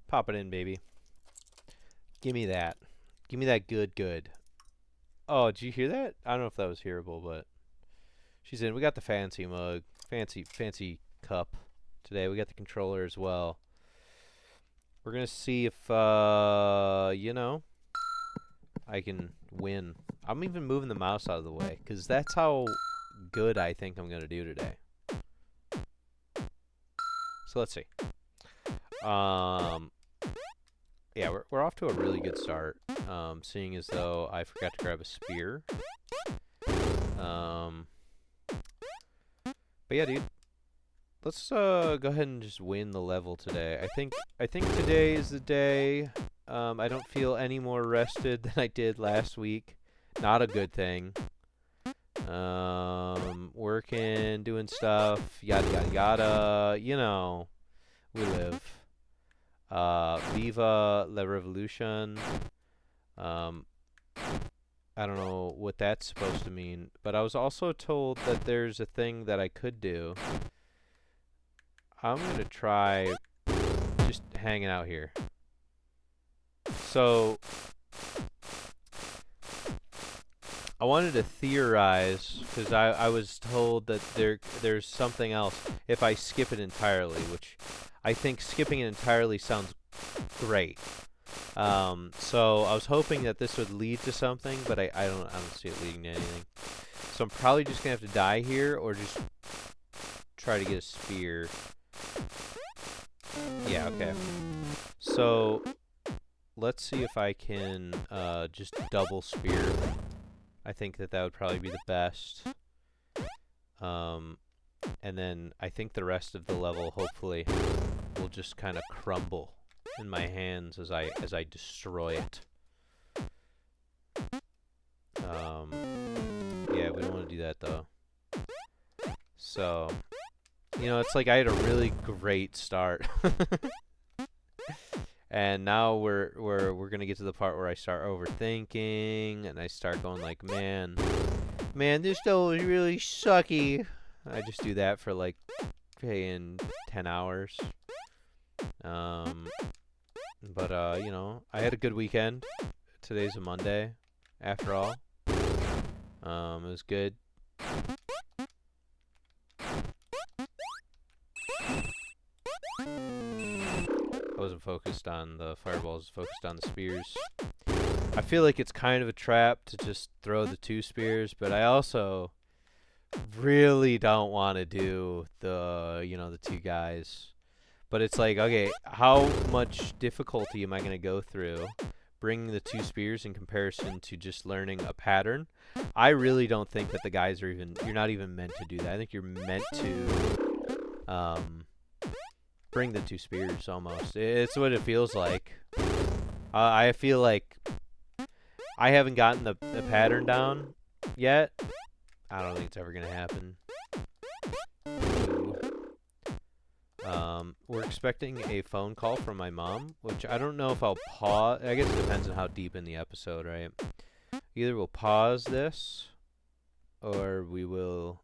Pop it in, baby. Give me that. Give me that good. Oh, did you hear that? I don't know if that was hearable, but she's in. We got the fancy mug. Fancy cup today. We got the controller as well. We're going to see if, you know, I can win. I'm even moving the mouse out of the way, because that's how good I think I'm going to do today. So let's see. Yeah, we're off to a really good start. Seeing as though I forgot to grab a spear. But yeah, dude. Let's go ahead and just win the level today. I think today is the day. I don't feel any more rested than I did last week. Not a good thing. Working, doing stuff, yada yada. You know, we live. Viva la Revolution. I don't know what that's supposed to mean, but I was also told that there's a thing that I could do. I'm gonna try just hanging out here. So I wanted to theorize, because I was told that there's something else if I skip it entirely, which I think skipping it entirely sounds great. So I was hoping that this would lead to something, but I don't see it leading to anything. So I'm probably just gonna have to die here, or just try to get a spear. Yeah, okay. So let's see if I can just double spear. I think that would probably be the best. And then I think the rest of the level hopefully will just kind of crumble in my hands as I destroy it. Yeah, we don't want to do that though. So, you know, it's like I had a really great start. And now we're gonna get to the part where I start overthinking and I start going like, man, this level is really sucky. I just do that for like in 10 hours. But you know, I had a good weekend. Today's a Monday, after all. It was good. I wasn't focused on the fireballs, focused on the spears. I feel like it's kind of a trap to just throw the 2 spears, but I also really don't want to do the, you know, the 2 guys. But it's like, okay, how much difficulty am I going to go through bringing the 2 spears in comparison to just learning a pattern? I really don't think that the guys are even, you're not even meant to do that. I think you're meant to bring the 2 spears almost. It's what it feels like. I feel like I haven't gotten the pattern down yet. I don't think it's ever going to happen. We're expecting a phone call from my mom, which I don't know if I'll pause. I guess it depends on how deep in the episode, right? Either we'll pause this, or we will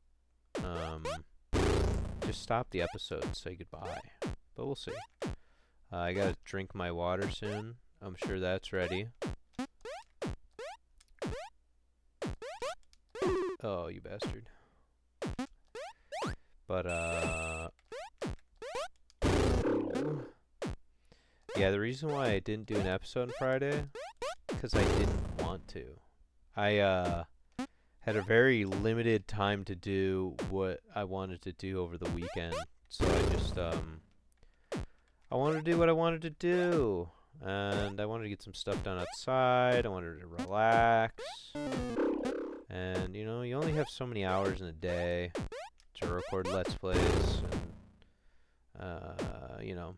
just stop the episode and say goodbye. But we'll see. I gotta drink my water soon. I'm sure that's ready. Oh, you bastard. But, yeah, the reason why I didn't do an episode on Friday, because I didn't want to. I, had a very limited time to do what I wanted to do over the weekend. So I just, I wanted to do what I wanted to do. And I wanted to get some stuff done outside. I wanted to relax. And, you know, you only have so many hours in a day to record Let's Plays and, you know,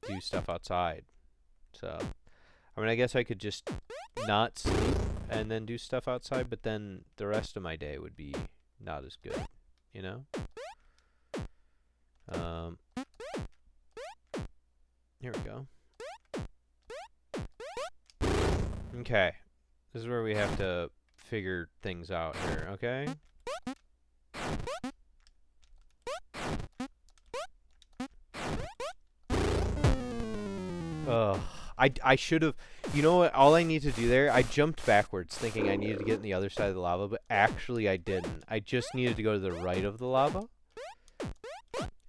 do stuff outside. So, I mean, I guess I could just not sleep and then do stuff outside, but then the rest of my day would be not as good, you know? Here we go. Okay. This is where we have to figure things out here, okay? Ugh. I should have. You know what? All I need to do there, I jumped backwards thinking I needed to get on the other side of the lava, but actually I didn't. I just needed to go to the right of the lava,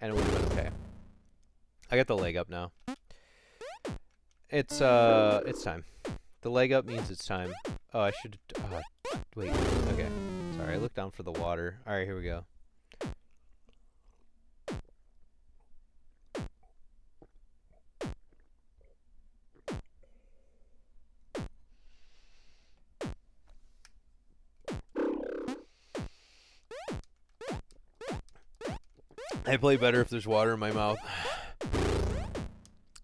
and it would have been okay. I got the leg up now. It's time. The leg up means it's time. Oh, I should. Wait. Okay. Sorry, I looked down for the water. All right, here we go. I play better if there's water in my mouth.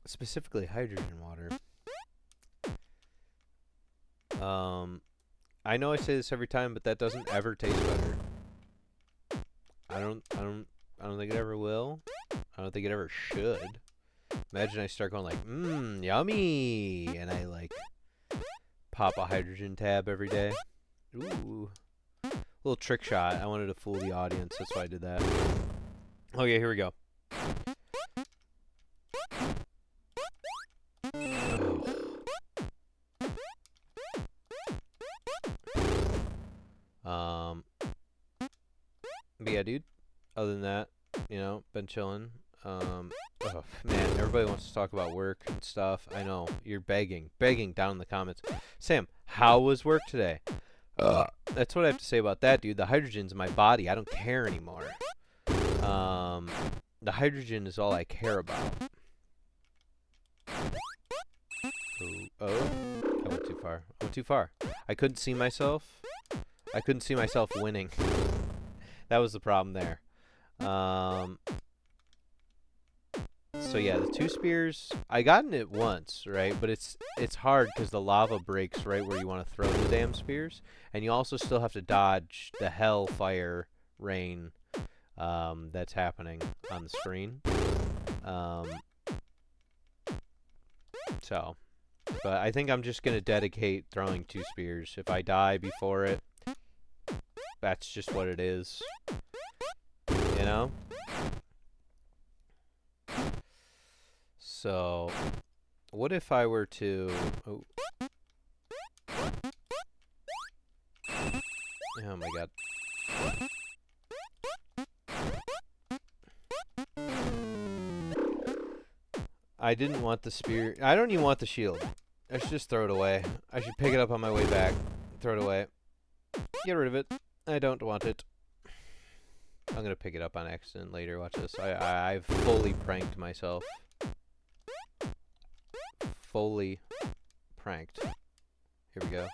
Specifically hydrogen water. I know I say this every time, but that doesn't ever taste better. I don't think it ever will. I don't think it ever should. Imagine I start going like, yummy, and I like pop a hydrogen tab every day. Ooh. Little trick shot. I wanted to fool the audience, that's why I did that. Okay, here we go. But yeah, dude. Other than that, you know, been chilling. Oh man, everybody wants to talk about work and stuff. I know you're begging down in the comments. Sam, how was work today? That's what I have to say about that, dude. The hydrogen's in my body. I don't care anymore. The hydrogen is all I care about. Oh, I went too far. I went too far. I couldn't see myself. I couldn't see myself winning. That was the problem there. So yeah, the 2 spears, I gotten it once, right? But it's hard because the lava breaks right where you want to throw the damn spears, and you also still have to dodge the hellfire rain that's happening on the screen. So, but I think I'm just gonna dedicate throwing 2 spears. If I die before it, that's just what it is. You know? So, what if I were to... Oh, oh my god. I didn't want the spear. I don't even want the shield. I should just throw it away. I should pick it up on my way back. Throw it away. Get rid of it. I don't want it. I'm going to pick it up on accident later. Watch this. I've fully pranked myself. Fully pranked. Here we go.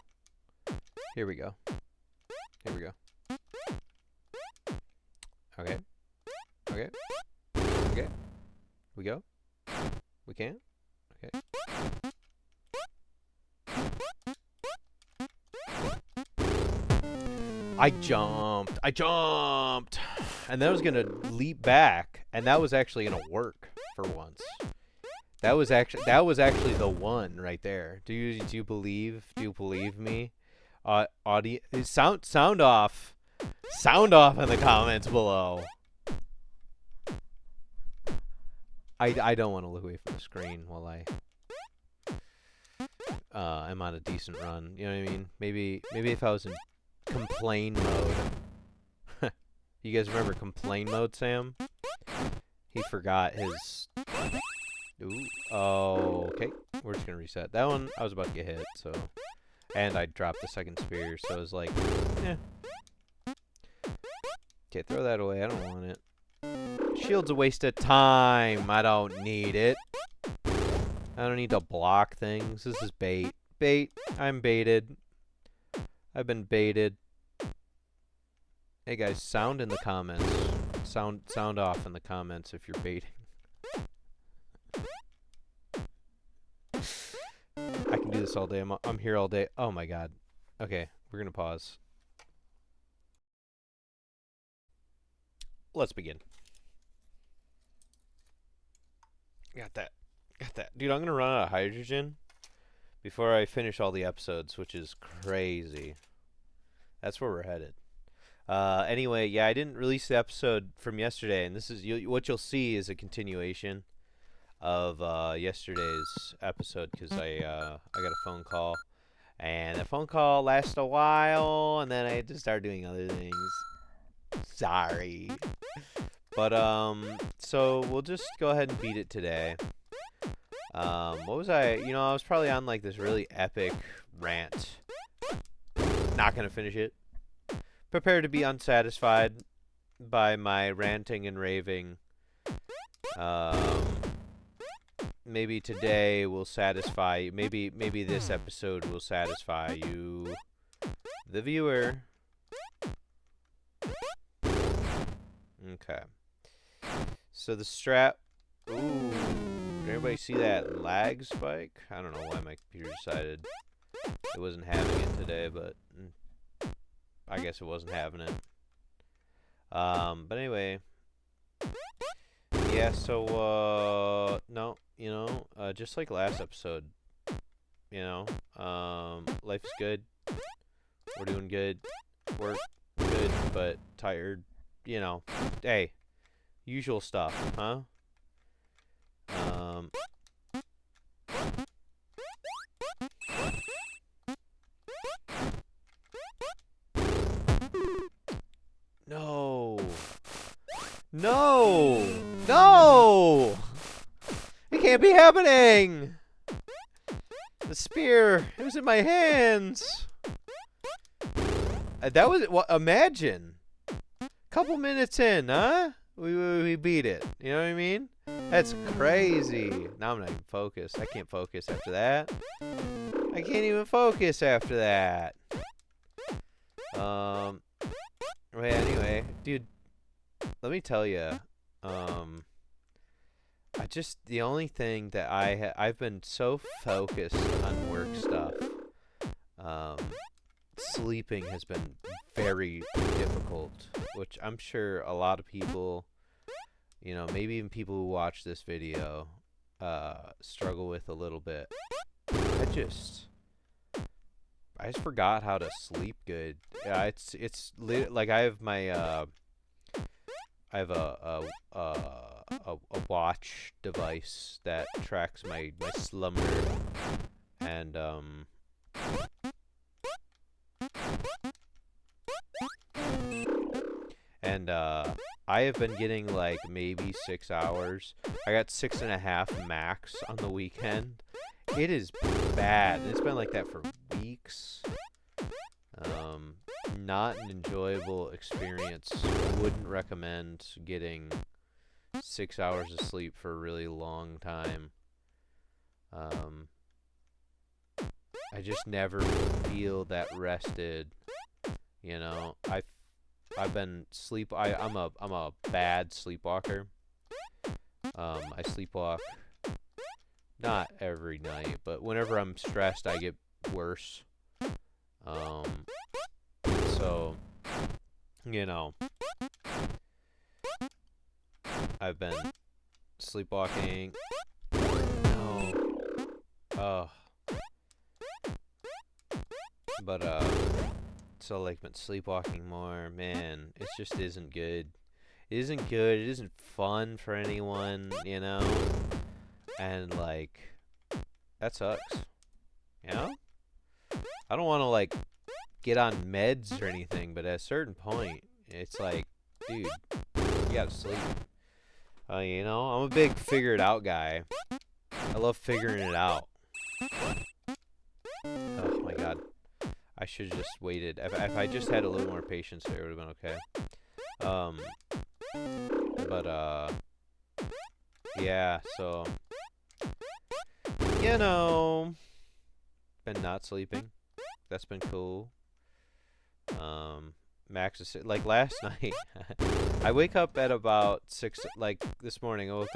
Here we go. Here we go. Okay. Okay. Okay. We go. We can? Okay. I jumped. And then I was going to leap back, and that was actually going to work for once. That was actually the one right there. Do you believe me? Audio sound off. Sound off in the comments below. I don't want to look away from the screen while I'm on a decent run. You know what I mean? Maybe if I was in complain mode. You guys remember complain mode, Sam? He forgot his... Ooh. Oh, okay. We're just gonna reset. That one, I was about to get hit, so... And I dropped the second spear, so it was like... Eh. Okay, throw that away. I don't want it. Shield's a waste of time. I don't need it. I don't need to block things. This is bait. Bait. I'm baited. I've been baited. Hey guys, sound in the comments. Sound off in the comments if you're baiting. I can do this all day. I'm here all day. Oh my god. Okay, we're gonna pause. Let's begin. Got that. Dude, I'm gonna run out of hydrogen before I finish all the episodes, which is crazy. That's where we're headed. Anyway, yeah, I didn't release the episode from yesterday, and this is what you'll see is a continuation. of yesterday's episode because I got a phone call, and the phone call lasted a while, and then I had to start doing other things. Sorry. But so we'll just go ahead and beat it today. What was I? You know, I was probably on like this really epic rant. Not gonna finish it. Prepare to be unsatisfied by my ranting and raving. Maybe today will satisfy you. Maybe this episode will satisfy you, the viewer. Okay. So the strap. Ooh. Did everybody see that lag spike? I don't know why my computer decided it wasn't having it today, but I guess it wasn't having it. But anyway. Yeah, so, no, you know, just like last episode, you know, life is good. We're doing good. We're good, but tired. You know, hey, usual stuff, huh? No. No! No! It can't be happening! The spear, it was in my hands. That was, well, imagine. Couple minutes in, huh? We beat it. You know what I mean? That's crazy. Now I'm not even focused. I can't focus after that. I can't even focus after that. Well, anyway, dude, let me tell you, the only thing that I've been so focused on work stuff, sleeping has been very difficult, which I'm sure a lot of people, you know, maybe even people who watch this video, struggle with a little bit. I just forgot how to sleep good. Yeah, it's like I have my, I have a watch device that tracks my slumber, and I have been getting like maybe 6 hours. I got 6.5 max on the weekend. It is bad. It's been like that for weeks. Not an enjoyable experience. Wouldn't recommend getting 6 hours of sleep for a really long time. I just never feel that rested. You know, I've been I'm a bad sleepwalker. I sleepwalk not every night, but whenever I'm stressed, I get worse. So, you know, I've been sleepwalking. No. Oh. But, so, like, been sleepwalking more. Man, it just isn't good. It isn't good. It isn't fun for anyone, you know? And, like, that sucks. You know? I don't want to, like, get on meds or anything, but at a certain point, it's like, dude, you gotta sleep. You know, I'm a big figure it out guy. I love figuring it out. Oh my god. I should have just waited. If I just had a little more patience there, it would have been okay. But yeah, so, you know, been not sleeping. That's been cool. Max is like last night. I wake up at about 6. Like this morning, I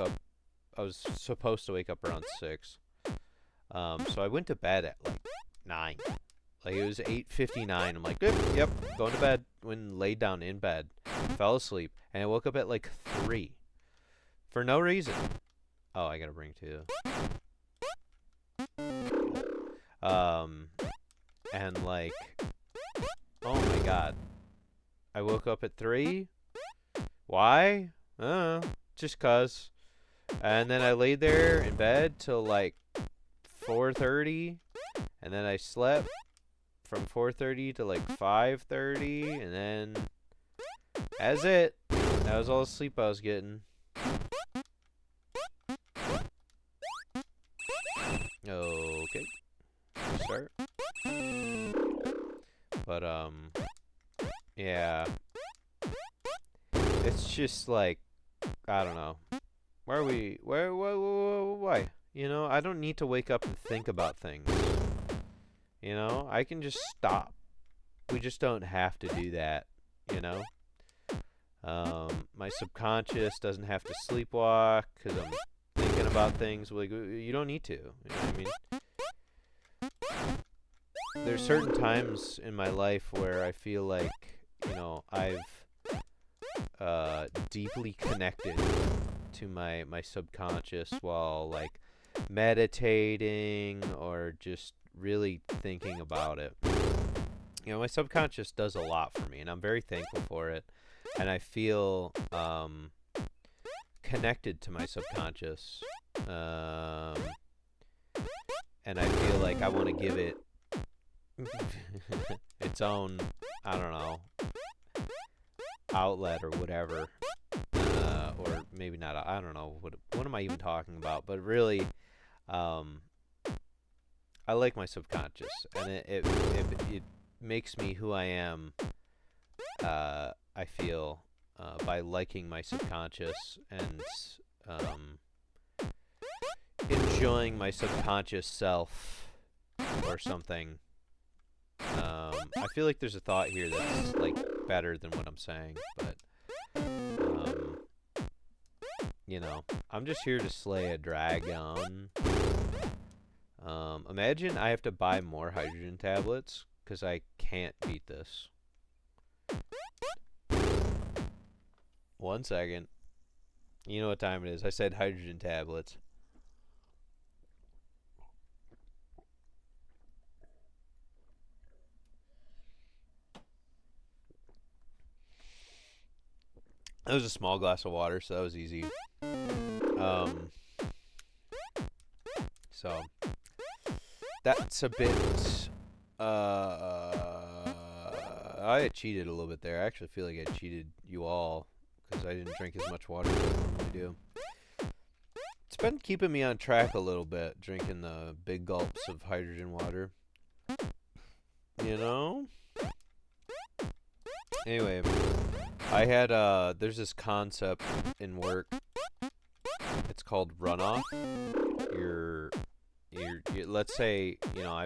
was supposed to wake up around 6. So I went to bed at like 9. Like it was 8:59. I'm like, yep, going to bed. Laid down in bed, fell asleep, and I woke up at like 3 for no reason. Oh, I gotta bring 2. And like, oh my god, I woke up at 3. Why? Just cause. And then I laid there in bed till like 4:30, and then I slept from 4:30 to like 5:30, and then that's it. That was all the sleep I was getting. Okay, start. But yeah, it's just like, I don't know. Why are we? Why? You know, I don't need to wake up and think about things. You know, I can just stop. We just don't have to do that. You know, my subconscious doesn't have to sleepwalk because I'm thinking about things. Like, you don't need to. You know what I mean? There's certain times in my life where I feel like, you know, I've deeply connected to my subconscious while like meditating or just really thinking about it. You know, my subconscious does a lot for me, and I'm very thankful for it. And I feel connected to my subconscious, and I feel like I want to give it its own, I don't know, outlet or whatever, or maybe not. I don't know what am I even talking about. But really, I like my subconscious, and it makes me who I am. I feel by liking my subconscious and enjoying my subconscious self or something. I feel like there's a thought here that's like better than what I'm saying, but you know, I'm just here to slay a dragon. Imagine I have to buy more hydrogen tablets because I can't beat this. 1 second. You know what time it is. I said hydrogen tablets. That was a small glass of water, so that was easy. So that's a bit. I cheated a little bit there. I actually feel like I cheated you all because I didn't drink as much water as I normally do. It's been keeping me on track a little bit, drinking the big gulps of hydrogen water. You know? Anyway, I had, there's this concept in work. It's called runoff. Let's say, you know, I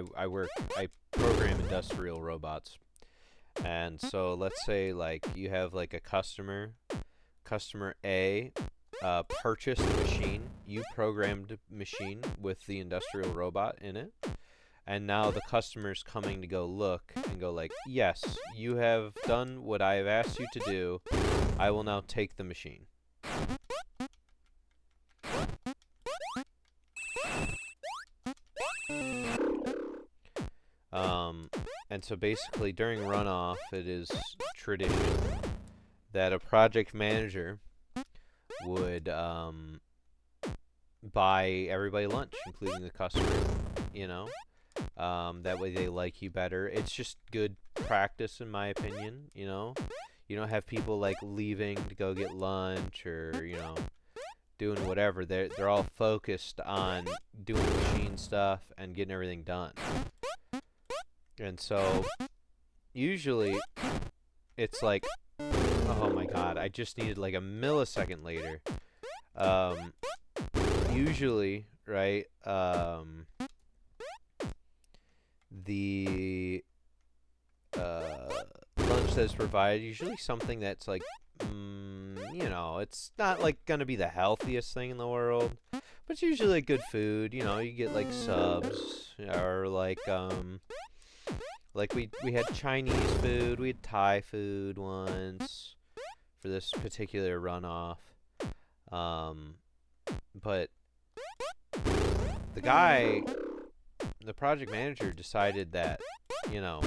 program industrial robots. And so let's say like you have like a customer A purchased the machine. You programmed the machine with the industrial robot in it. And now the customer's coming to go look and go like, yes, you have done what I have asked you to do. I will now take the machine. And so basically during runoff, it is tradition that a project manager would buy everybody lunch, including the customer, you know? That way they like you better. It's just good practice in my opinion, you know? You don't have people like leaving to go get lunch or, you know, doing whatever. They're all focused on doing machine stuff and getting everything done. And so usually it's like, oh my god, I just needed like a millisecond later. Usually, right, the lunch that's provided, usually something that's like, you know, it's not like gonna be the healthiest thing in the world, but it's usually like good food. You know, you get like subs or like we had Chinese food, we had Thai food once for this particular runoff. But the project manager decided that, you know,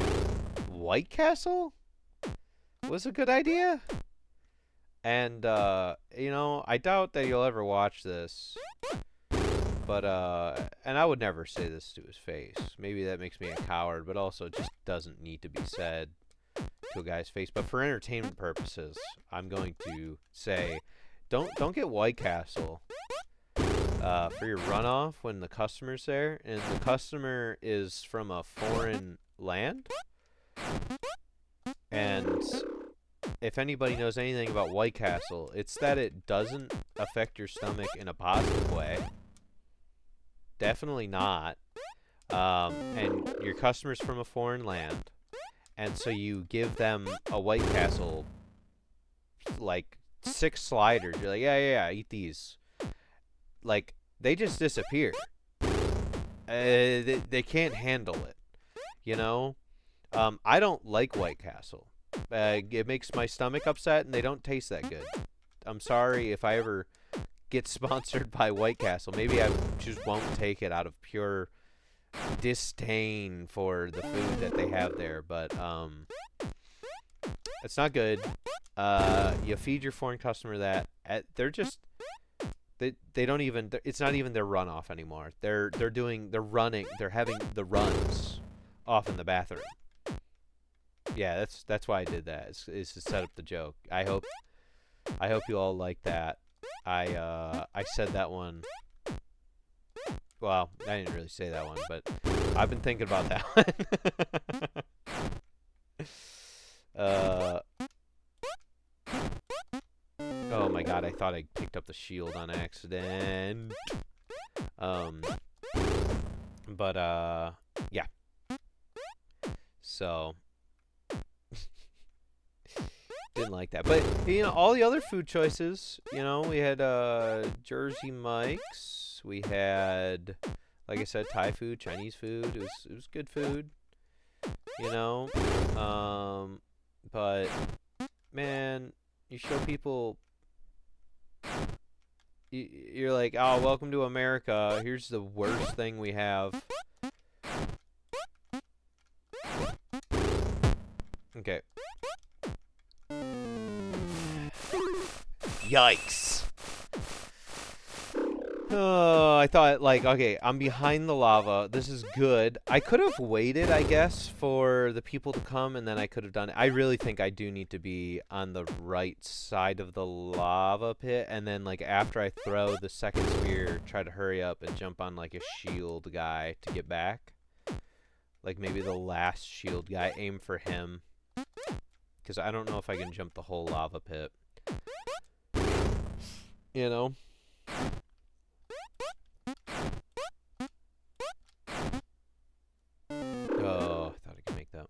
White Castle was a good idea. And you know, I doubt that you'll ever watch this. But and I would never say this to his face. Maybe that makes me a coward, but also it just doesn't need to be said to a guy's face. But for entertainment purposes, I'm going to say, don't get White Castle for your runoff when the customer's there, and the customer is from a foreign land. And if anybody knows anything about White Castle, it's that it doesn't affect your stomach in a positive way. Definitely not. And your customer's from a foreign land, and so you give them a White Castle, like 6 sliders. You're like, yeah, eat these. Like, they just disappear. They can't handle it, you know? I don't like White Castle. It makes my stomach upset, and they don't taste that good. I'm sorry if I ever get sponsored by White Castle. Maybe I just won't take it out of pure disdain for the food that they have there, but it's not good. You feed your foreign customer that. They're just they don't even. It's not even their runoff anymore. They're running. They're having the runs off in the bathroom. Yeah, that's why I did that. Is to set up the joke. I hope you all like that. I said that one. Well, I didn't really say that one, but I've been thinking about that one. Oh my god, I thought I picked up the shield on accident. But yeah. So didn't like that. But you know, all the other food choices, you know, we had Jersey Mike's, we had, like I said, Thai food, Chinese food. It was good food. You know? But man, you show people, you're like, oh, welcome to America. Here's the worst thing we have. Okay. Yikes. Oh, I thought, like, okay, I'm behind the lava. This is good. I could have waited, I guess, for the people to come, and then I could have done it. I really think I do need to be on the right side of the lava pit, and then, like, after I throw the second spear, try to hurry up and jump on, like, a shield guy to get back. Like, maybe the last shield guy, aim for him. Because I don't know if I can jump the whole lava pit. You know? Oh, I thought I could make that.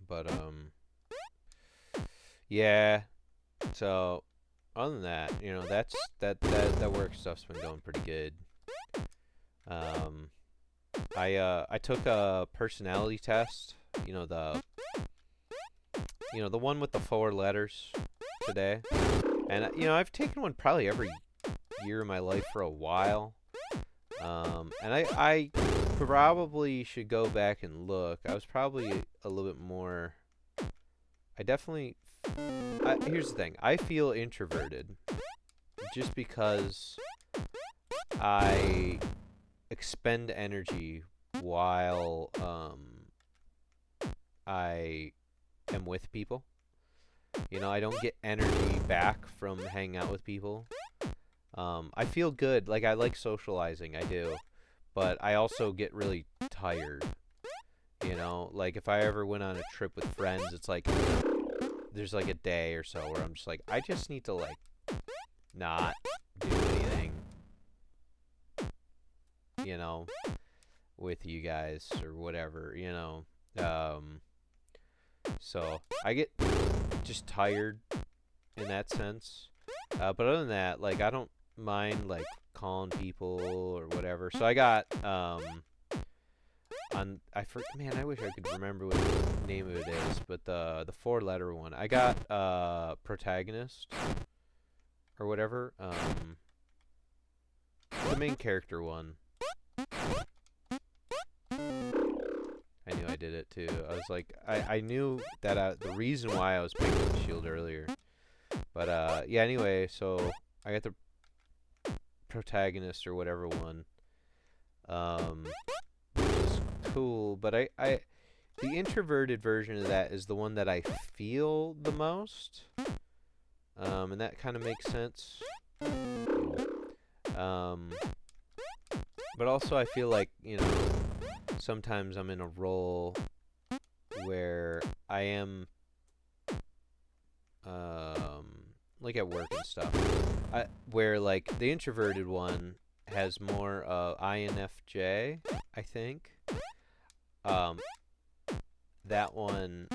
But, yeah. So, other than that, you know, that work stuff's been going pretty good. I took a personality test, you know, the one with the 4 letters today. And, you know, I've taken one probably every year of my life for a while. And I probably should go back and look. I was probably a little bit more... here's the thing. I feel introverted just because I expend energy while I am with people. You know, I don't get energy back from hanging out with people. I feel good. Like, I like socializing. I do. But I also get really tired. You know? Like, if I ever went on a trip with friends, it's like, there's like a day or so where I'm just like, I just need to, like, not do anything. You know? With you guys or whatever, you know? So, I get just tired in that sense. But other than that, like, I don't mind, like, calling people or whatever. So I got, man, I wish I could remember what the name of it is, but the 4-letter one. I got, protagonist or whatever, the main character one. I knew I did it too. I was like, I knew that the reason why I was picking up the shield earlier. But yeah. Anyway, so I got the protagonist or whatever one, which is cool. But the introverted version of that is the one that I feel the most, and that kind of makes sense. But also I feel like, sometimes I'm in a role where I am, like at work and stuff, where like the introverted one has more INFJ, I think. That one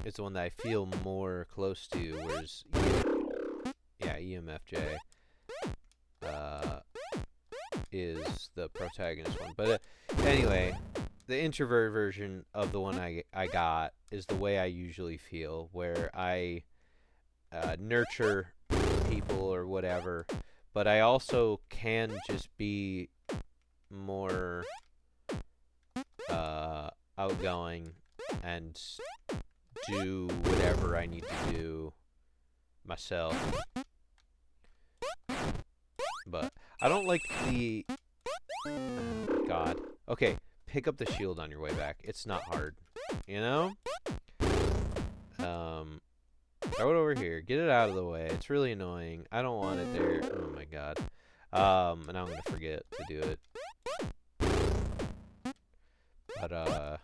is the one that I feel more close to, whereas EMFJ is the protagonist one. But anyway, the introvert version of the one I got is the way I usually feel, where I nurture people or whatever, but I also can just be more outgoing and do whatever I need to do myself. But I don't like the... Oh, God. Okay, pick up the shield on your way back. It's not hard. Throw it over here. Get it out of the way. It's really annoying. I don't want it there. Oh, my God. And I'm going to forget to do it. But,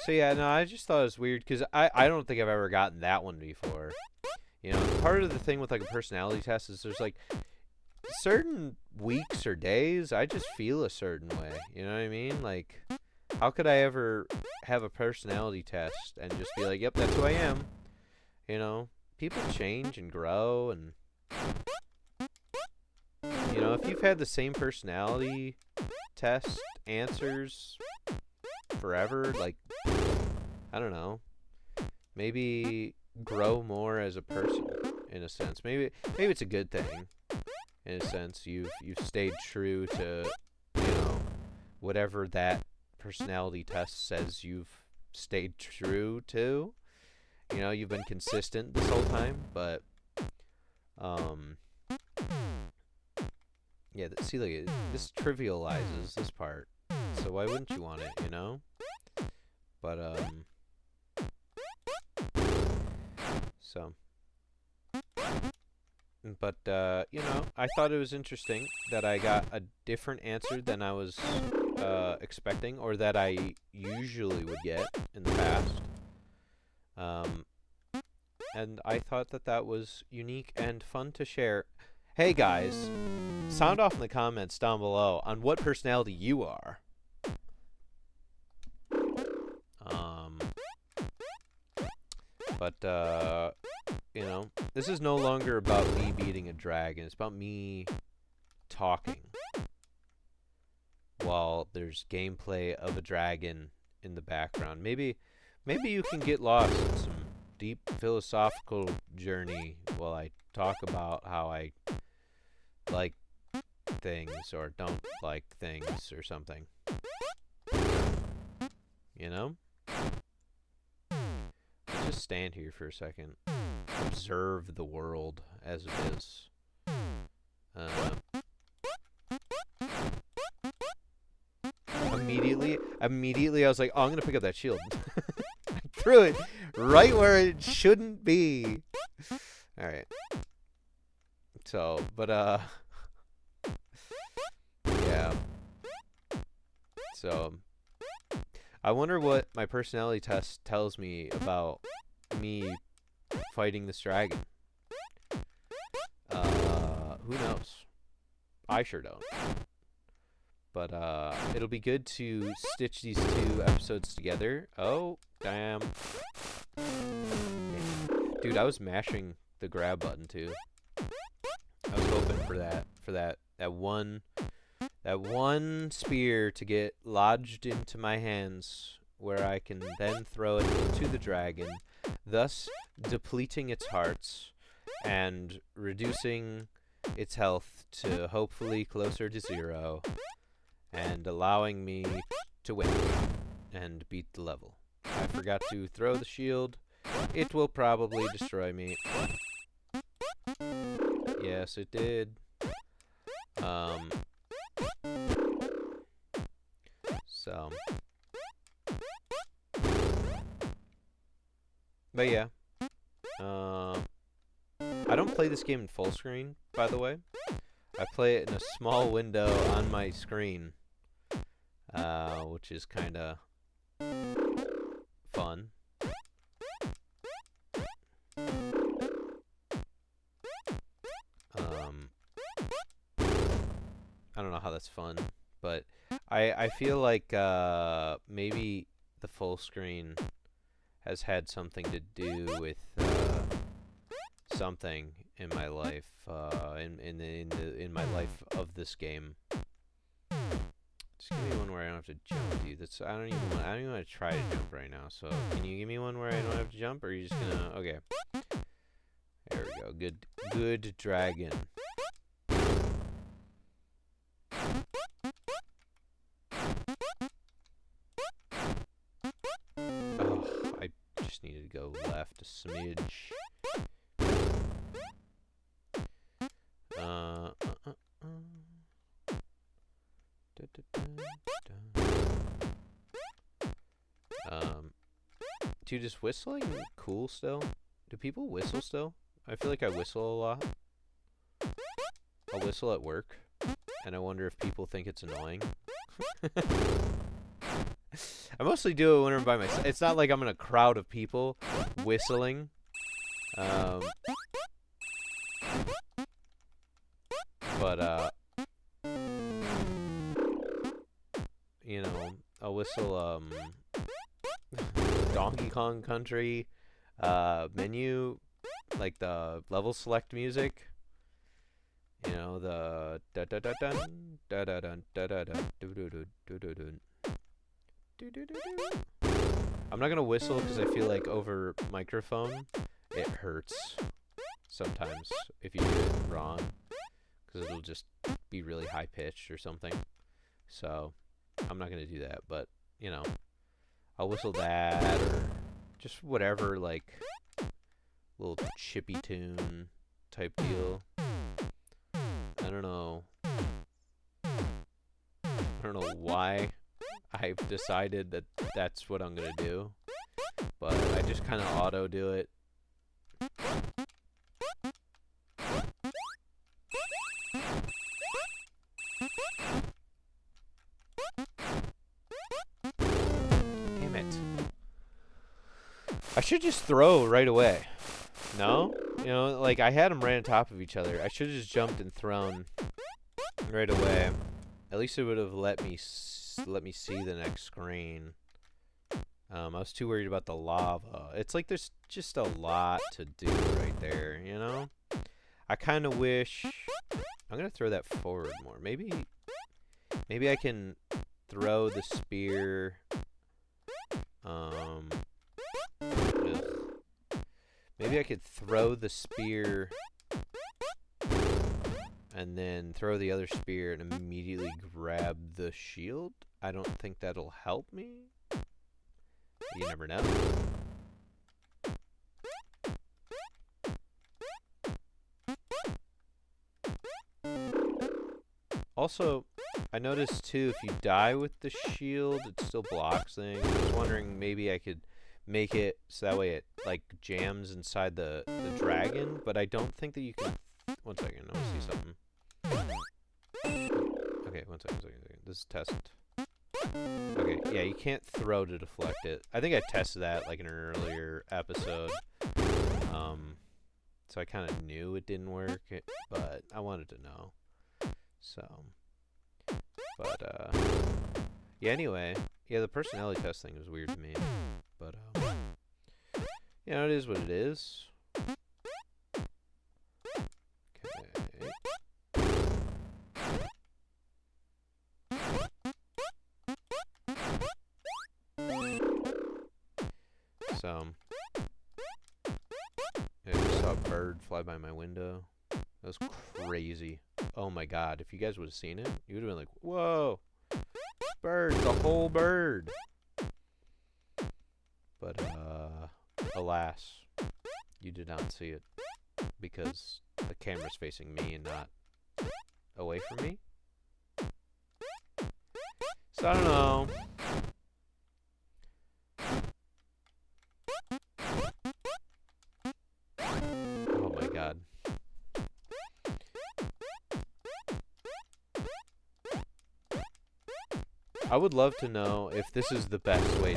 so yeah, no, I just thought it was weird, because I don't think I've ever gotten that one before. Part of the thing with, like, a personality test is there's, like, certain weeks or days I just feel a certain way. You know what I mean? Like, how could I ever have a personality test and just be like, yep, that's who I am? People change and grow, and if you've had the same personality test answers forever, like, I don't know, maybe grow more as a person in a sense. Maybe it's a good thing in a sense. You've stayed true to whatever that personality test says you've stayed true to. You've been consistent this whole time, but yeah, see, like, this trivializes this part, so why wouldn't you want it, But I thought it was interesting that I got a different answer than I was expecting, or that I usually would get in the past. And I thought that was unique and fun to share. Hey guys, sound off in the comments down below on what personality you are. This is no longer about me beating a dragon. It's about me talking while there's gameplay of a dragon in the background. Maybe you can get lost in some deep philosophical journey while I talk about how I like things or don't like things or something. Let's just stand here for a second. Observe the world as it is. Immediately I was like, oh, I'm gonna pick up that shield. I threw it right where it shouldn't be. Alright. So, but yeah. So I wonder what my personality test tells me about me fighting this dragon. Who knows? I sure don't. But it'll be good to stitch these two episodes together. Oh, damn. Dude, I was mashing the grab button too. I was hoping for that one spear to get lodged into my hands, where I can then throw it into the dragon, thus depleting its hearts and reducing its health to hopefully closer to 0, and allowing me to win. and beat the level. I forgot to throw the shield. It will probably destroy me. Yes, it did. So. But yeah. I don't play this game in full screen, by the way. I play it in a small window on my screen, which is kind of fun. I don't know how that's fun, but I feel like maybe the full screen has had something to do with something in my life, in my life of this game. Just give me one where I don't have to jump, dude. That's I don't even want to try to jump right now. So can you give me one where I don't have to jump, or are you just gonna? Okay. There we go. Good dragon. Oh, I just needed to go left a smidge. Dude, is whistling cool still? Do people whistle still? I feel like I whistle a lot. I'll whistle at work, and I wonder if people think it's annoying. I mostly do it when I'm by myself. It's not like I'm in a crowd of people whistling. But you know, I'll whistle Donkey Kong Country menu, like the level select music. You know, the da da da dun da da dun da da dun do do do do do dun do do do do. I'm not gonna whistle because I feel like over microphone it hurts sometimes if you do it wrong, because it'll just be really high pitched or something. So I'm not gonna do that, but you know, I'll whistle that or just whatever, like little chippy tune type deal. I don't know why I've decided that that's what I'm gonna do, but I just kind of auto do it. Damn it. I should just throw right away. No? You know, like I had them right on top of each other. I should have just jumped and thrown right away. At least it would have let me see the next screen. I was too worried about the lava. It's like there's just a lot to do right there, you know? I kind of wish... I'm going to throw that forward more. Maybe I can throw the spear... Maybe I could throw the spear and then throw the other spear and immediately grab the shield. I don't think that'll help me. You never know. Also, I noticed too, if you die with the shield, it still blocks things. I was wondering maybe I could make it so that way it like jams inside the dragon, but I don't think that you can. One second, I want to see something. Okay, one second. This is test. Okay, yeah, you can't throw to deflect it. I think I tested that like in an earlier episode. So I kind of knew it didn't work, but I wanted to know. So, but yeah. Anyway, yeah, the personality test thing was weird to me, but you know, it is what it is. So, I just saw a bird fly by my window. That was crazy. Oh my god, if you guys would have seen it, you would have been like, whoa! Bird, the whole bird! But, alas, you did not see it because the camera's facing me and not away from me. So I don't know. Oh my god. I would love to know if this is the best way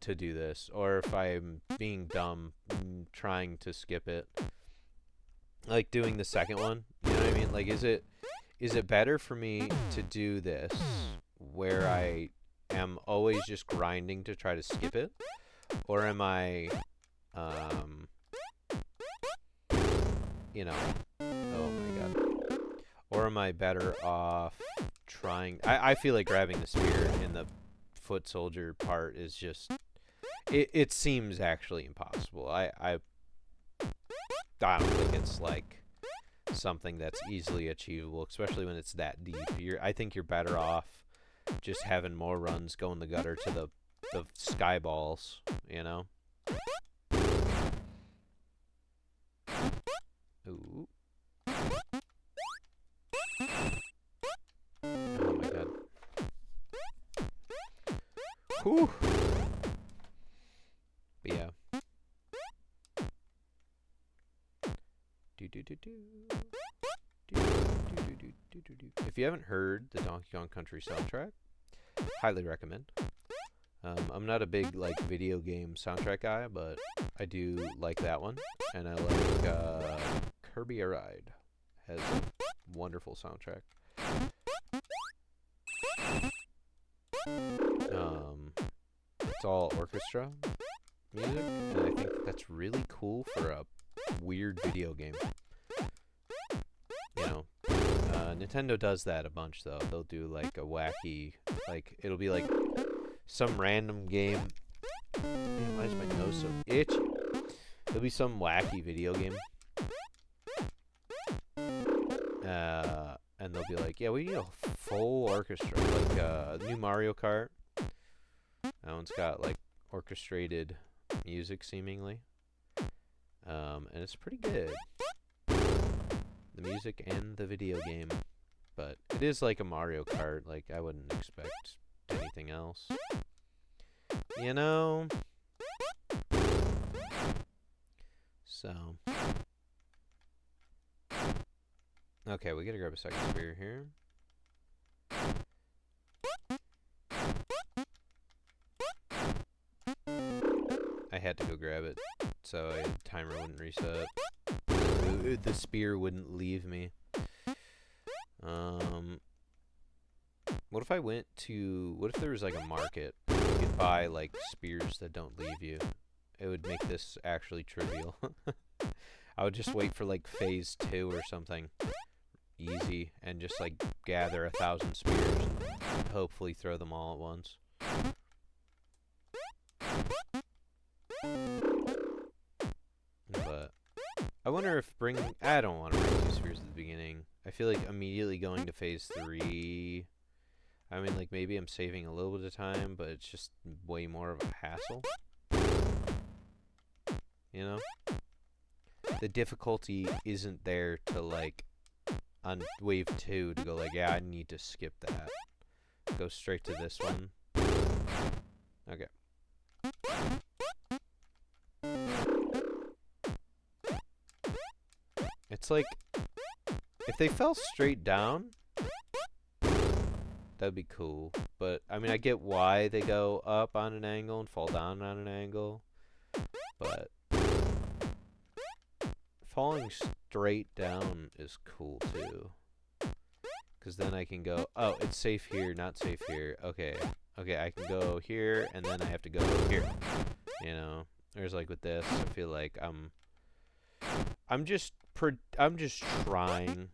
to do this, or if I'm being dumb trying to skip it. Like doing the second one. You know what I mean? Like is it better for me to do this where I am always just grinding to try to skip it? Or am I you know, oh my god. Or am I better off trying... I feel like grabbing the spear in the foot soldier part is just... It seems actually impossible. I don't think it's like something that's easily achievable, especially when it's that deep. I think you're better off just having more runs go in the gutter to the sky balls, you know? Ooh. Oh my god. Whew. But yeah. If you haven't heard the Donkey Kong Country soundtrack, highly recommend. I'm not a big like video game soundtrack guy, but I do like that one, and I like Kirby A Ride has a wonderful soundtrack. It's all orchestra music, and I think that's really cool for a weird video game. You know, Nintendo does that a bunch though. They'll do like a wacky, like it'll be like some random game. Man, why is my nose so itchy? There'll be some wacky video game. And they'll be like, yeah, we need a full orchestra, like new Mario Kart. That one's got like orchestrated music seemingly, and it's pretty good. The music and the video game, but it is like a Mario Kart. Like I wouldn't expect anything else, you know. So. Okay, we gotta grab a second spear here. I had to go grab it, so the timer wouldn't reset. The spear wouldn't leave me. What if I went to... What if there was like a market? You could buy like spears that don't leave you. It would make this actually trivial. I would just wait for like phase 2 or something. Easy, and just like gather 1,000 spears and hopefully throw them all at once. But I wonder if I don't want to bring 2 spears at the beginning. I feel like immediately going to phase 3. I mean, like maybe I'm saving a little bit of time, but it's just way more of a hassle. You know? The difficulty isn't there to like on wave 2 to go like, yeah, I need to skip that. Go straight to this one. Okay. It's like, if they fell straight down, that'd be cool. But, I mean, I get why they go up on an angle and fall down on an angle. But falling straight down is cool too, because then I can go, oh, it's safe here, not safe here. Okay, I can go here, and then I have to go here. You know, there's like with this, I feel like I'm just trying